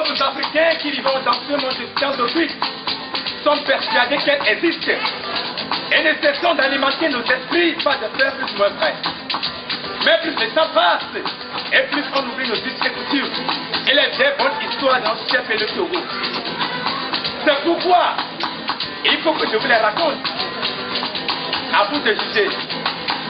pauvres Africains qui vivent dans ce monde de science occulte sont persuadés qu'elle existe. Et ne cessons d'alimenter nos esprits, pas de faire plus moins vrai. Mais plus le temps passe, et plus on oublie nos us et coutumes, et les vieilles bonnes histoires dans ce chef et le Togo. C'est pourquoi il faut que je vous les raconte. À vous de juger.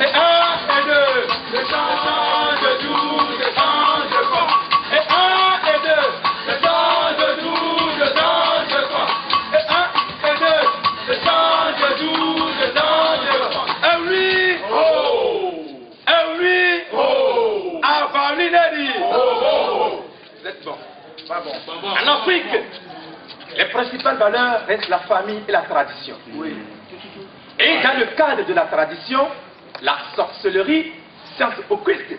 Et un, et deux, le temps de tout, le temps de quoi. Et un, et deux, le temps de tout, le temps de quoi. Et un, et deux, le temps de tout, le temps de quoi. Et oui, oh, et oui, oh, avant l'inédit. Vous êtes bon, pas bon. En Afrique, les principales valeurs restent la famille et la tradition. Oui. Et dans le cadre de la tradition, la sorcellerie, science occulte,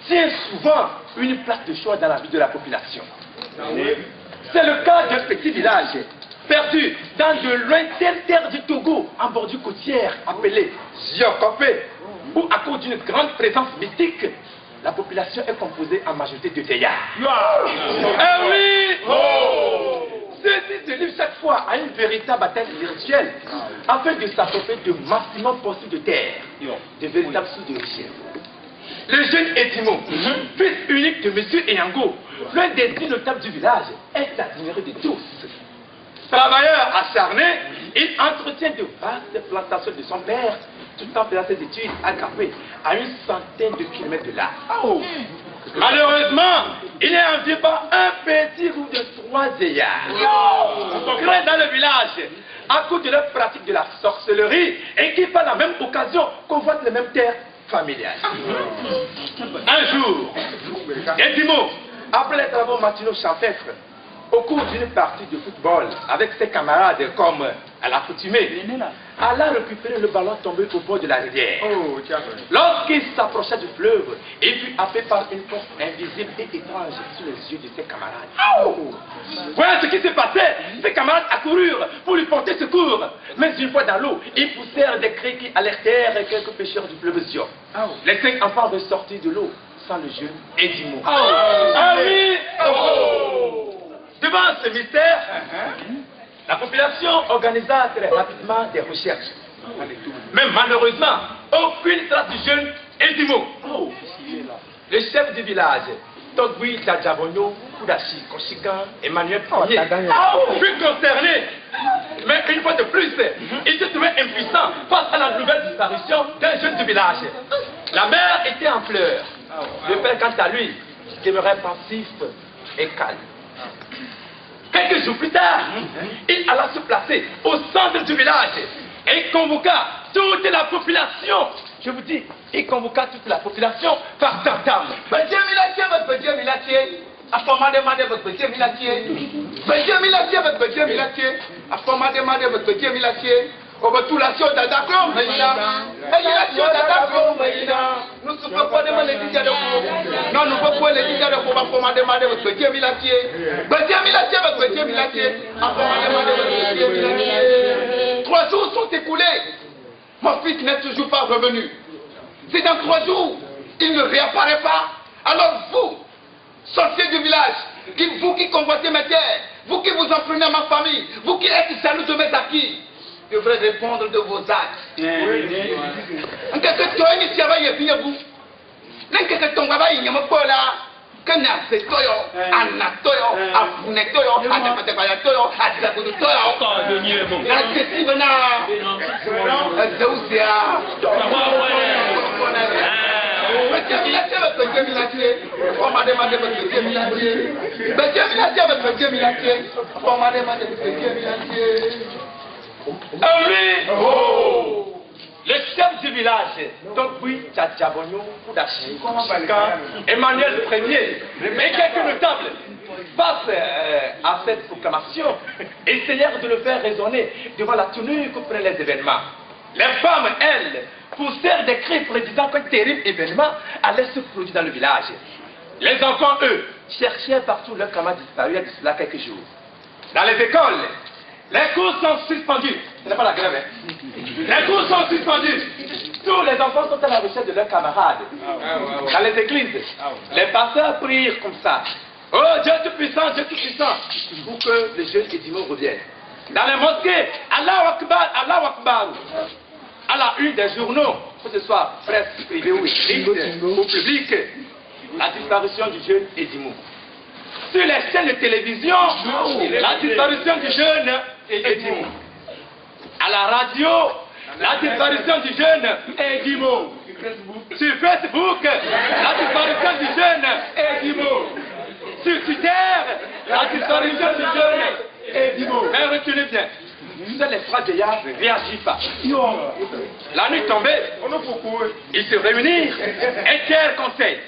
tient souvent une place de choix dans la vie de la population. C'est le cas d'un petit village perdu dans de lointaines terres du Togo, en bordure côtière, appelé Ziokopé, où à cause d'une grande présence mystique, la population est composée en majorité de vieillards. Eh oui! Oh! Ceux-ci se livrent chaque fois à une véritable bataille spirituelle afin de s'approprier le maximum possible de terre, de véritables sources de richesse. Le jeune Edimo, fils unique de M. Eyango, l'un des 10 notables du village, est admiré de tous. Travailleur acharné, il entretient de vastes plantations de son père, tout en faisant ses études à Capé, à une centaine de kilomètres de là. Oh. Malheureusement, il est environ un petit groupe de 3 vieillards créés dans le village à cause de leur pratique de la sorcellerie et qui par la même occasion convoitent les mêmes terres familiales. Un jour, Edimo, après les travaux matinaux champêtres, au cours d'une partie de football avec ses camarades comme à l'accoutumée, alla récupérer le ballon tombé au bord de la rivière. Lorsqu'il s'approcha du fleuve, il fut happé par une force invisible et étrange sous les yeux de ses camarades. Voilà ce qui s'est passé. Ses camarades accoururent pour lui porter secours. Mais une fois dans l'eau, ils poussèrent des cris qui alertèrent quelques pêcheurs du fleuve Zion. Les 5 enfants ressortirent de l'eau sans le jeune Edimo. Ah oui! Devant ce mystère, la population organisa très rapidement des recherches. Mais malheureusement, aucune trace du jeune Edimo. Le chef du village, Togui Tadjabonyo Kudashi Koshikan Emmanuel Ier, fut concerné. Mais une fois de plus, il se trouvait impuissant face à la nouvelle disparition d'un jeune du village. La mère était en pleurs. Le père, quant à lui, demeurait pensif et calme. Quelques jours plus tard, il alla se placer au centre du village et convoqua toute la population. Je vous dis, il convoqua toute la population par tam-tam. Obotulation d'Adakron, nous ne pouvons pas demander les dégâts de peau. Non, nous ne pouvons pas les dégâts de peau. On va demander votre petit milatier. Petit milatier, votre petit milatier. On va demander votre petit milatier. 3 jours sont écoulés. Mon fils n'est toujours pas revenu. Si dans 3 jours, il ne réapparaît pas, alors vous, sorciers du village, vous qui convoitez mes terres, vous qui vous en prenez à ma famille, vous qui êtes jaloux de mes acquis, devrez répondre de vos actes. En quelque temps, il y a un peu de vous. En quelque temps, il y a un peu là. Quand il y a un peu le chef du village, Togui Tadjabonyo Kudashi Emmanuel Ier, et quelques notables, face à cette proclamation, essayèrent de le faire raisonner devant la tenue que prenaient les événements. Les femmes, elles, poussèrent des cris prédisant qu'un terrible événement allait se produire dans le village. Les enfants, eux, cherchaient partout leurs camarades disparus il y a de cela quelques jours. Dans les écoles, les cours sont suspendus. Ce n'est pas la grève, hein? Les cours sont suspendus. Tous les enfants sont à la recherche de leurs camarades. Dans les églises, les pasteurs prient comme ça. Oh Dieu Tout-Puissant, pour que les jeunes Edimo reviennent. Dans les mosquées, Allah Akbar, à la une des journaux, que ce soit presse privée ou écrite, ou publique, la disparition du jeune Edimo. Sur les chaînes de télévision, la disparition du jeune Edimo. À la radio, la disparition du jeune Edimo. Sur Facebook, la disparition du jeune Edimo. Sur Twitter, la disparition du jeune Edimo. Mais retenez bien, les trois vieillards ne réagissent pas. La nuit tombée, ils se réunissent et quel conseil?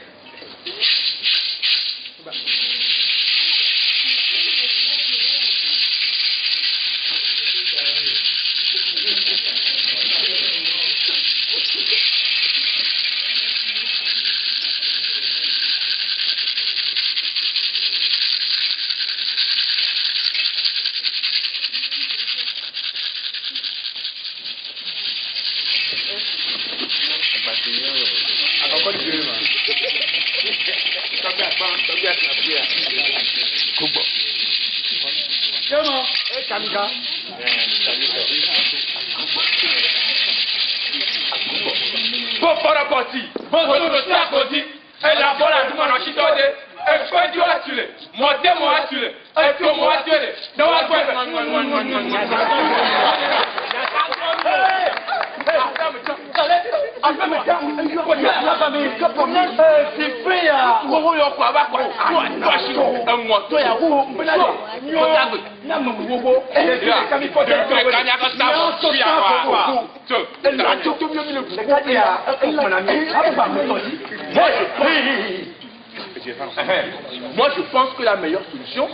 Moi je pense que la meilleure solution,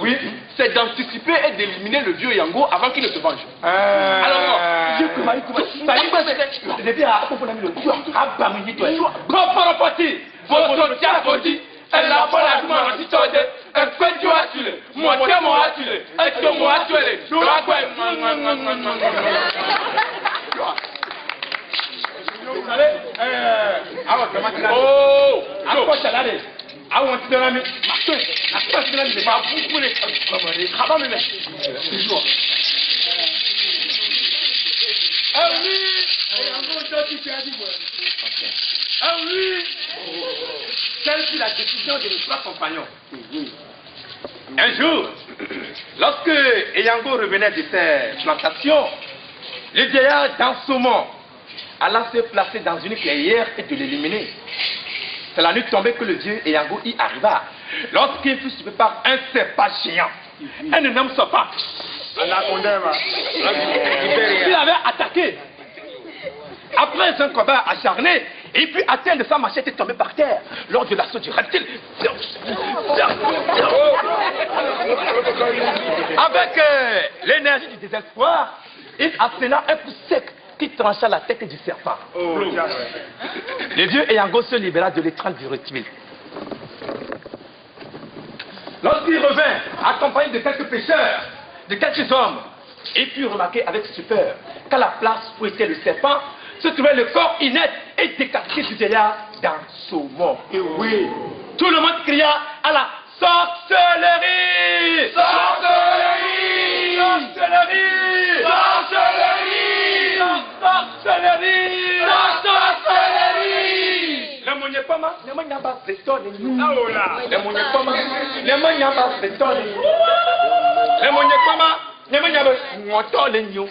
c'est d'anticiper et d'éliminer le vieux Yango avant qu'il ne se venge. Alors quelle fut la décision de nos trois compagnons? Un jour, lorsque Eyango revenait de ses plantations, le vieillard dans Saumon alla se placer dans une clairière et de l'éliminer. C'est la nuit tombée que le vieux Eyango y arriva. Lorsqu'il fut suivi par un serpent géant, un énorme serpent, il avait attaqué. Après un combat acharné, il fut atteint de sa machette et tombé par terre lors de l'assaut du reptile. Avec l'énergie du désespoir, il asséna un coup sec qui trancha la tête du serpent. Le vieux Eyango se libéra de l'étreinte du reptile. Lorsqu'il revint, accompagné de quelques pêcheurs, de quelques hommes, il put remarquer avec stupeur qu'à la place où était le serpent, se trouvait le corps inerte et décapité du vieillard dans Saumon. Et oui, tout le monde cria à la sorcellerie! Sorcellerie! Sorcellerie! Sorcellerie! Sorcellerie! Sorcellerie! Le monyepama, le monyamba, restore les nions. Le monyepama, le monyamba, restore les nions. Le monyepama, le monyamba, restore les nions.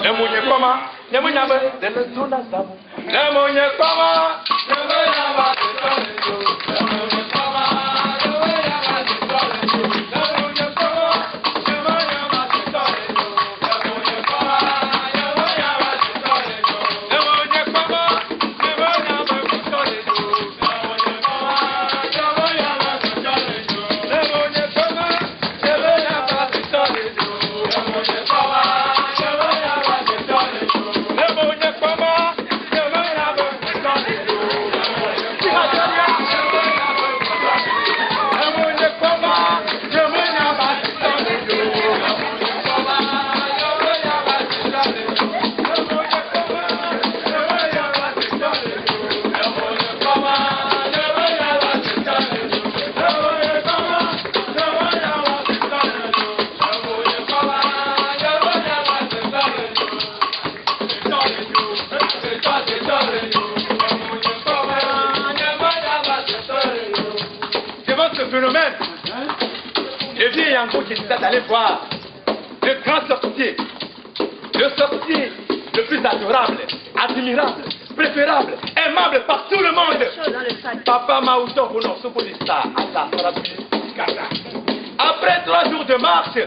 Le monyepama, le monyamba, restore les nions. Le monyepama, le monyamba, restore les nions. phénomène. Le vieux Yango qui était allé voir le grand sorcier. Le sorcier le plus adorable, admirable, préférable, aimable par tout le monde. Papa Maouto Bonosopolista, Allah, après 3 jours de marche,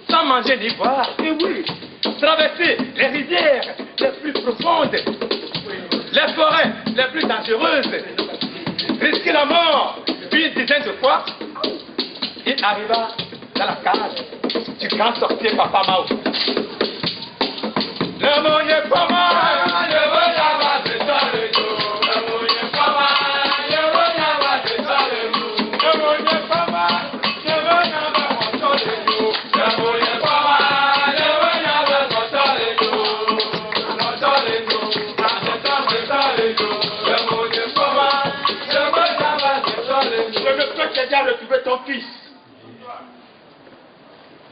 sans manger ni boire, et oui, traverser les rivières les plus profondes, les forêts les plus dangereuses, risquer la mort une dizaine de fois, il arriva dans la cage du grand sorcier Papa Mao. Le monde est pas mal, le monde va se le dos. Le monde est pas mal, le monde va se le dos. Le monde est pas mal, le monde va se le dos. Le monde est pas mal, le monde va se le dos. Le monde est pas mal, le monde va se le dos. Je ne peux t'aider à retrouver ton fils.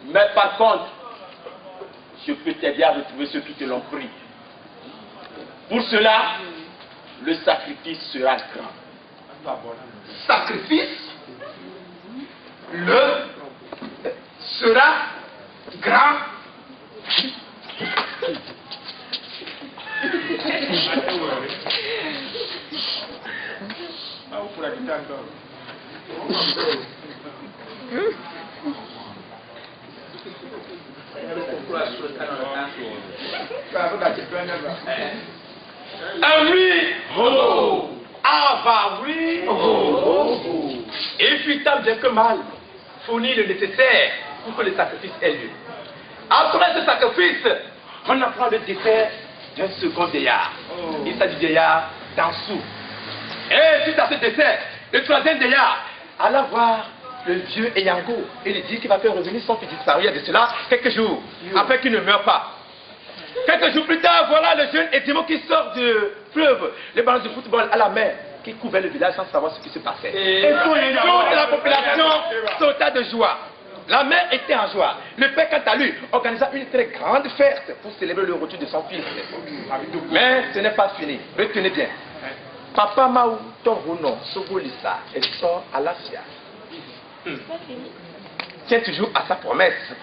Mais par contre, je peux t'aider à retrouver ceux qui te l'ont pris. Pour cela, le sacrifice sera grand. Sacrifice le sera grand. Ah oui, oh, ah bah oui, oh. Et puis tant bien que mal, fournir le nécessaire pour que le sacrifice ait lieu. Après ce sacrifice, on apprend le décès d'un second vieillard. Il s'agit du vieillard Dansou. Et suite à ce décès, le troisième vieillard alla voir le vieux Eyango et lui dit qu'il va faire revenir son fils disparu. Il y a de cela quelques jours, afin qu'il ne meure pas. Quelques jours plus tard, voilà le jeune Edimo qui sort du fleuve, les ballons de football à la mer, qui couvrait le village sans savoir ce qui se passait. Et toute la population sauta de joie. La mère était en joie. Le père, quant à lui, organisa une très grande fête pour célébrer le retour de son fils. Mais ce n'est pas fini. Retenez bien. Papa Maou Torono Sobolissa et sort à l'Asia. Tient toujours à sa promesse.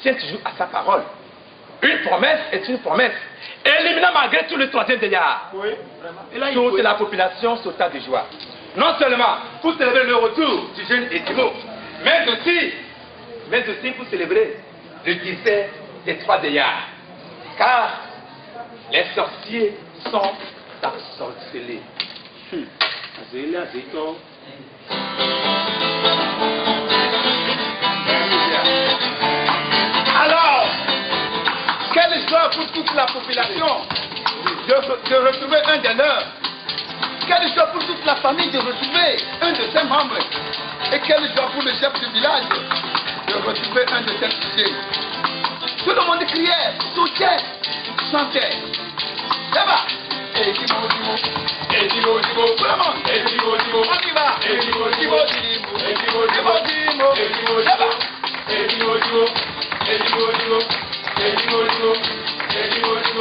Tient toujours à sa parole. Une promesse est une promesse. Éliminant malgré tout le troisième vieillard. Oui, toute la population sauta de joie. Non seulement pour célébrer le retour du jeune Edimo, mais aussi pour célébrer le décès des 3 vieillards. Car les sorciers sont ensorcelés. Alors, quelle joie pour toute la population de retrouver un des leurs. Quelle joie pour toute la famille de retrouver un de ses membres. Et quelle joie pour le chef du village de retrouver un de ses fils. Tout le monde criait, sautait, chantait. Là-bas. Edimo, Edimo, tout le monde. Edimo, on y va. Edimo, là-bas. Edimo,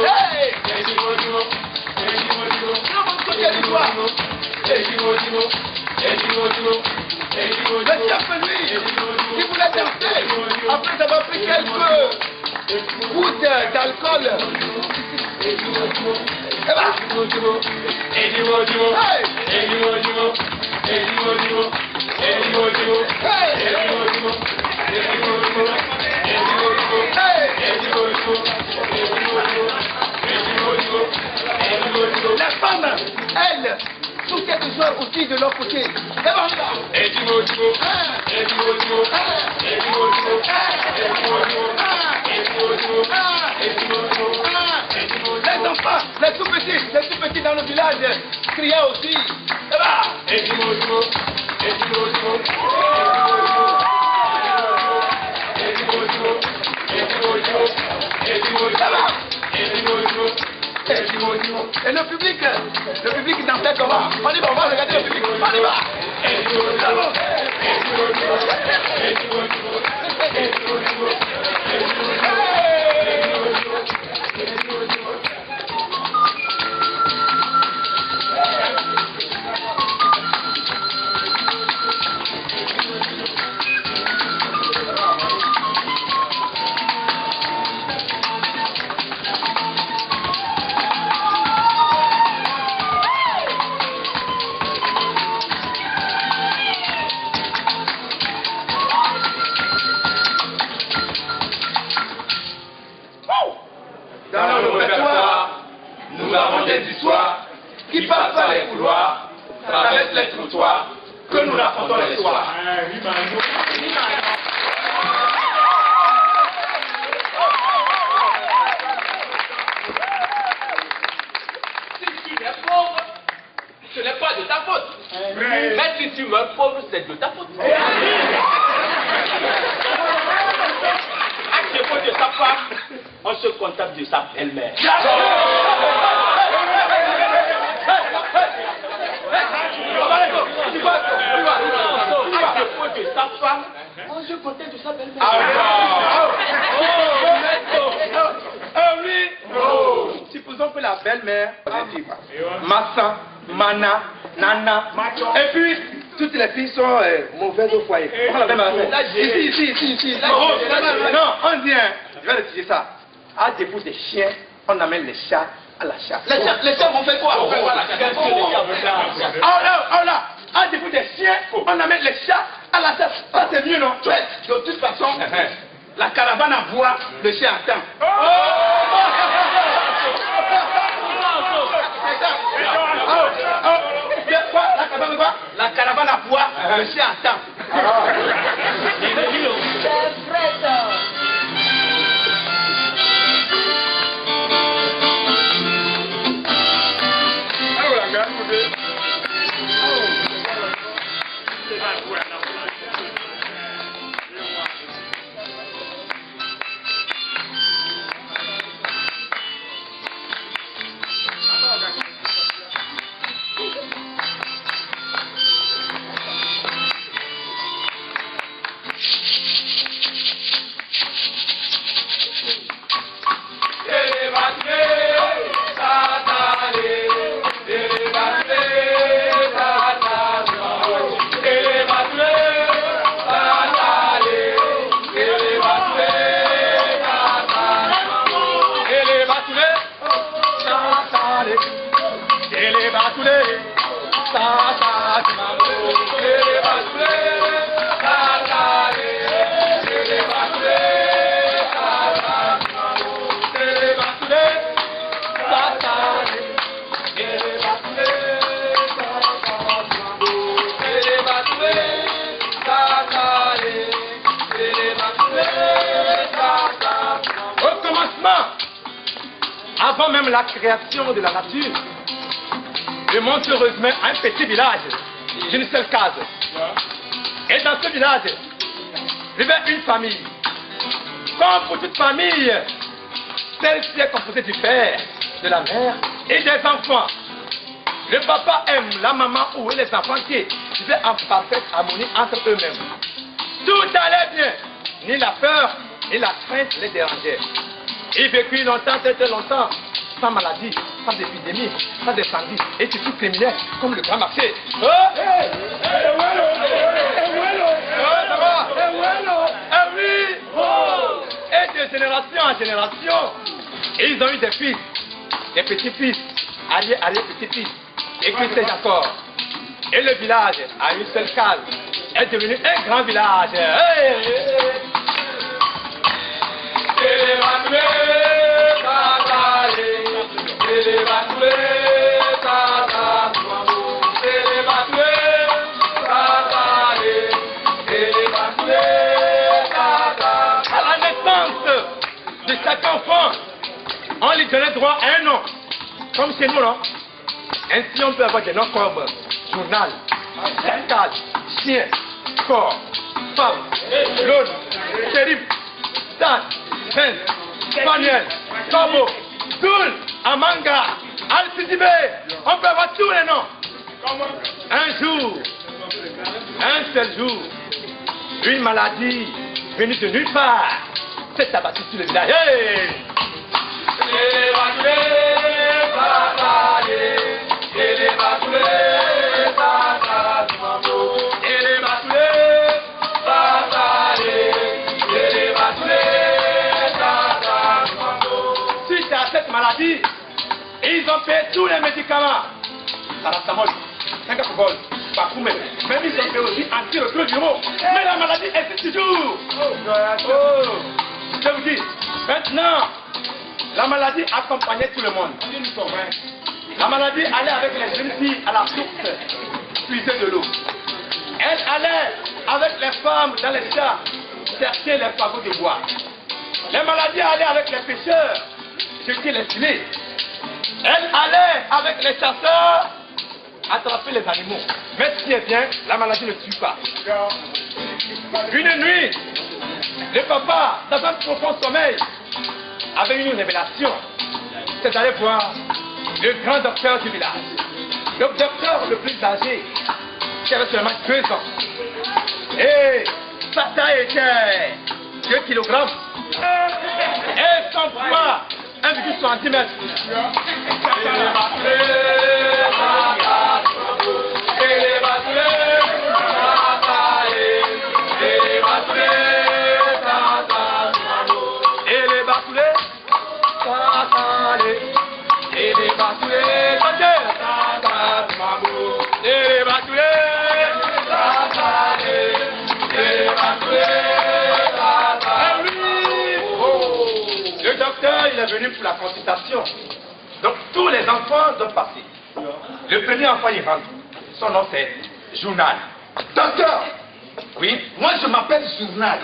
hey! Tout le monde sautait du doigt. Le chef, lui, qui voulait danser, après avoir pris quelques gouttes d'alcool. Eh ben, la femme, elle, sautaient de joie aussi de leur côté. Et ben là. Les enfants, les tout petits dans le village criaient aussi. Et ben. Et le public dansait comment? On y va, on va regarder le public. On y va. des histoires qui passent par les couloirs, traversent les trottoirs, que nous racontons les soirs. Si tu es pauvre, ce n'est pas de ta faute. Mais si tu meurs pauvre, c'est de ta faute. À défaut de sa femme, on se contente de sa belle-mère. À défaut de sa femme, on se contente de sa belle-mère. Oui. Supposons que la belle-mère, Massa, Mana, Nana, et puis toutes les filles sont mauvaises au foyer. On la belle-mère ici. Non, on dit, je vais rédiger ça. À défaut des chiens, on amène les chats à la chasse. Les chats vont faire quoi? Oh là, à défaut des chiens, on amène les chats à la chasse. Ça c'est mieux, non? De toute façon, la caravane à bois, le chien attend. La caravane à bois, le chien attend. C'est vrai ça. Avant même la création de la nature, le monde se résumait à un petit village d'une seule case. Et dans ce village, vivait une famille. Comme pour toute famille, celle-ci est composée du père, de la mère et des enfants. Le papa aime la maman ou les enfants qui vivaient en parfaite harmonie entre eux-mêmes. Tout allait bien, ni la peur, ni la crainte les dérangeaient. Ils vécurent longtemps, très longtemps, sans maladie, sans épidémie, sans incendie, et surtout criminels comme le grand marché. Et de génération en génération, ils ont eu des fils, des petits-fils, arrière-petits-fils, et que c'est encore. Et le village, à une seule case, est devenu un grand village. À la naissance de chaque enfant, on lui donnait droit à un nom, comme chez nous, non? Ainsi, on peut avoir des noms comme journal, cascade, chien, corps, femme, l'autre, shérif, Dan, Prince, Spaniel, Tobo, Doul, Amanga, Al-Sidibé, on peut avoir tous les noms. Un jour, un seul jour, une maladie venue de nulle part s'est abattue sur le village. Hey! Suite à cette maladie, ils ont fait tous les médicaments. Paracétamol, 5 alcool, Bakoumé. Même ils ont fait aussi anti-rétroviraux. Mais la maladie existe toujours. Je vous dis, maintenant, la maladie accompagnait tout le monde. La maladie allait avec les jeunes filles à la source, puiser de l'eau. Elle allait avec les femmes dans les champs, chercher les fagots de bois. Les maladies allaient avec les pêcheurs, chercher les filets. Elle allait avec les chasseurs, attraper les animaux. Mais ce qui est bien, la maladie ne tue pas. Une nuit, le papa, dans un profond sommeil, avait eu une révélation. C'est d'aller voir le grand docteur du village. Le docteur le plus âgé, qui avait seulement 2 ans. Et sa taille était 2 kilogrammes. Et son poids, 1,70 cm. Le docteur, il est venu pour la consultation. Donc tous les enfants doivent passer. Le premier enfant, il rentre. Son nom, c'est Journal. Docteur, Oui. moi je m'appelle Journal.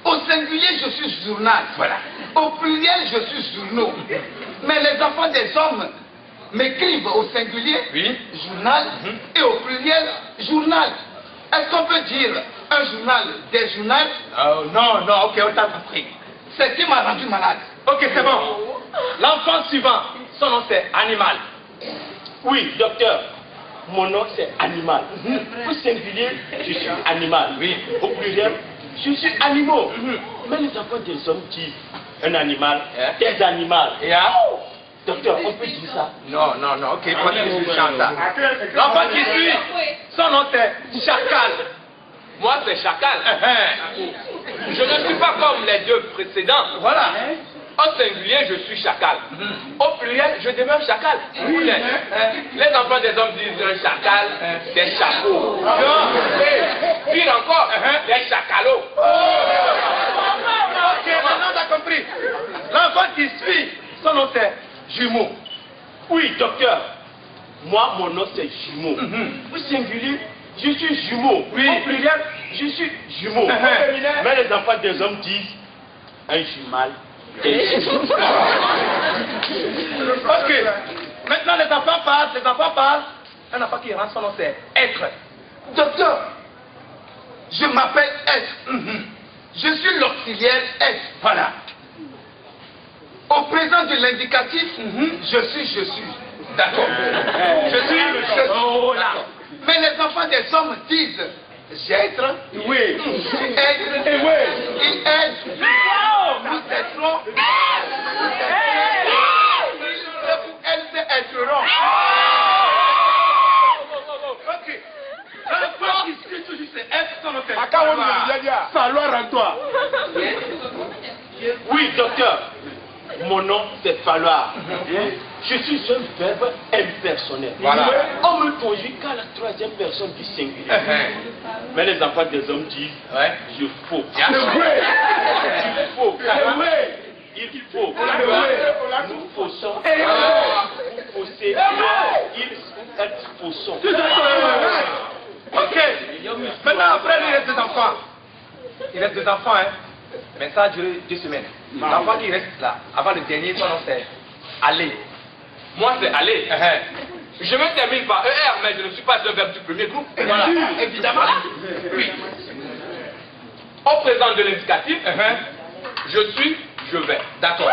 Au singulier, je suis journal. Voilà. Au pluriel, je suis journaux. Mais les enfants des hommes m'écrivent au singulier, Oui. journal, et au pluriel, journal. Est-ce qu'on peut dire un journal, des journaux? Non, non, ok, on t'a compris. C'est ce qui m'a rendu malade. Ok, c'est bon. L'enfant suivant, son nom, c'est Animal. Oui, docteur. Mon nom c'est Animal. Au singulier, je suis animal. Oui. Au pluriel, je suis animaux. Mais les enfants des hommes disent un animal, des animaux. Yeah. Docteur, on peut dire ça? Non, non, non, ok, continue, je chante ça. L'enfant qui suit, son nom, c'est Chacal. Moi, c'est chacal. Je ne suis pas comme les 2 précédents. Voilà. Au singulier, je suis chacal. Au pluriel, je demeure chacal. Les enfants des hommes disent un chacal, des chapeaux. Pire encore, des chacalots. Ok, maintenant t'as compris. L'enfant qui suit, son nom c'est Jumeau. Oui, docteur. Moi, mon nom c'est jumeau. Au singulier, je suis jumeau. Oui. Au pluriel, je suis jumeau. Mais les enfants des hommes disent un jumal. Ok. Maintenant les enfants passent. Un enfant qui rentre, son nom c'est Être. Docteur, je m'appelle S. Je suis l'auxiliaire S. Voilà. Au présent de l'indicatif, je suis. D'accord. Je suis. Oh là. Mais les enfants des hommes disent j'être, Oui. être, Et oui. il aide, nous aiderons, elles aideront. Ok. L'enfant qui suit toujours c'est Être, son nom c'est Falloir en toi. Oui, docteur. Mon nom c'est falloir. Je suis un verbe impersonnel. Voilà. On me conjugue qu'à la 3e personne du singulier. Mais les enfants des hommes disent je faut. Yeah. Il faut. Il faut. Nous faussons. Vous faussez. Ils êtes faussons. Ok. Maintenant, après, il reste 2 enfants. Il reste 2 enfants, hein. Mais ça a duré 2 semaines. L'enfant qui reste là, avant le dernier, son nom c'est Aller. Moi, c'est aller. Je me termine par ER, mais je ne suis pas un verbe du premier groupe. Voilà. Évidemment. Oui. Au présent de l'indicatif, je suis, je vais. D'accord.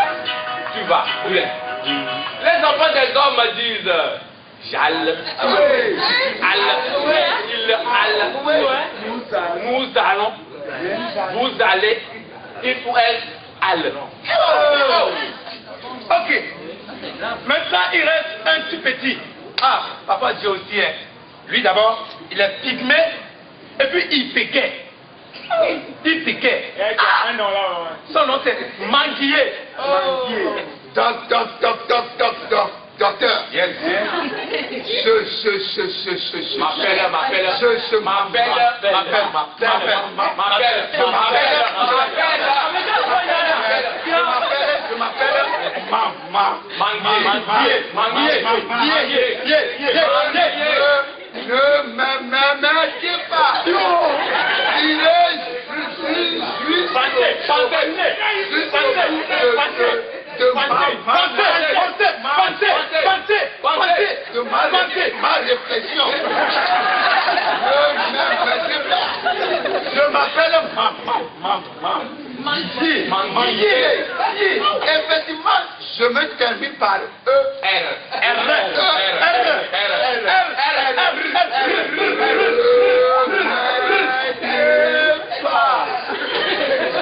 Tu vas. Oui. Les enfants des hommes disent j'alle. Il alle. Nous allons. Vous allez. Il ou elle alle. Ok. Maintenant, il reste un tout petit. Ah, papa dit aussi, hein. Lui d'abord, il est pygmé et puis il piquait. Il piquait. Son nom c'est Manguier. Docteur. Yes. Je m'appelle Ne m'aimez pas. De ma réflexion. Je m'appelle effectivement, je me termine par E.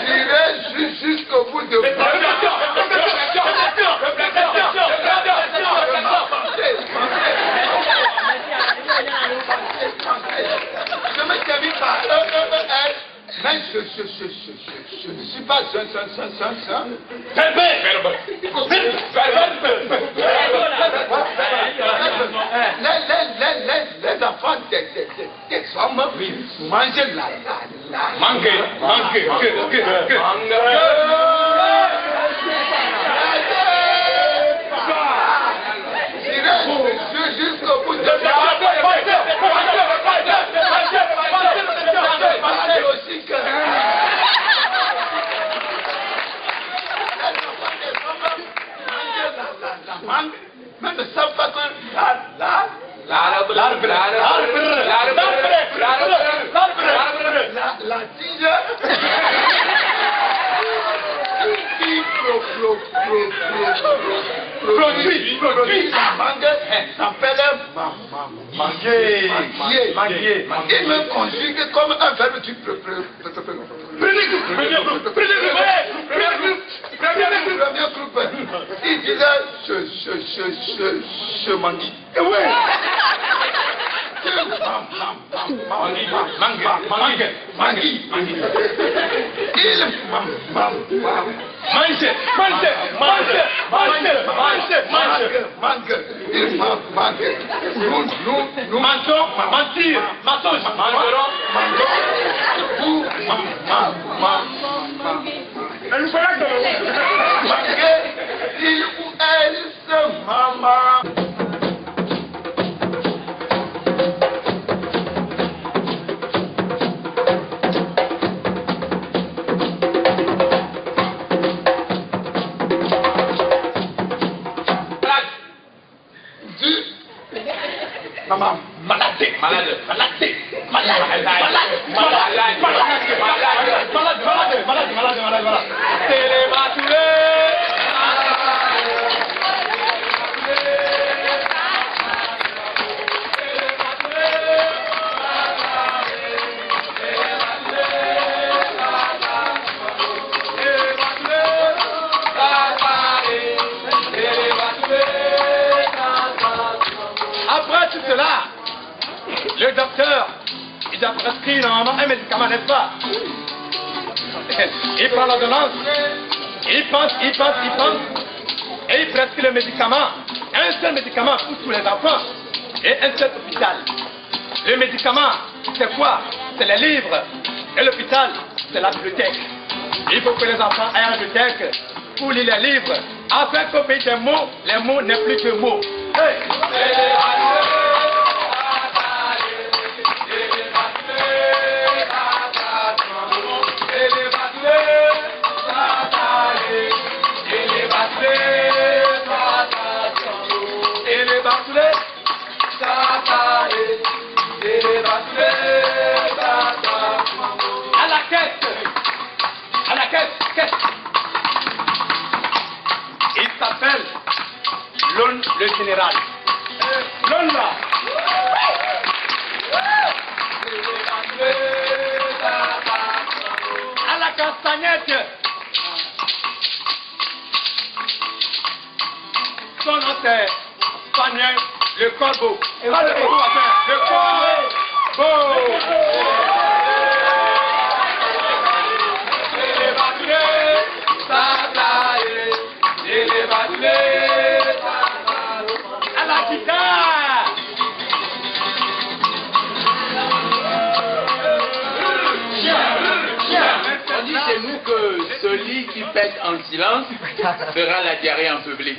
J'irai jusqu'au bout de je me termine par mais je ne suis pas un. Les enfants des hommes mangent la. Jusqu'au bout de aussi que même ne savent pas que la tige produit la mangue s'appelle manguer. Il me conjugue comme un verbe du premier groupe. Il disait je mangue. Après tout cela, le docteur, il a prescrit normalement un médicament, n'est-ce pas? Il prend l'ordonnance, il pense, et il prescrit le médicament. Un seul médicament pour tous les enfants et un seul hôpital. Le médicament, c'est quoi? C'est les livres. Et l'hôpital, c'est la bibliothèque. Il faut que les enfants aient à la bibliothèque pour lire les livres, afin qu'au pays des mots, les mots n'aient plus que mots. Hey. À la caisse. Il s'appelle Lone le général. Lone là. À la castagnette. Son nom c'est Daniel le corbeau. Le corbeau. À la guitare. On dit chez nous que celui qui pète en silence fera la diarrhée en public.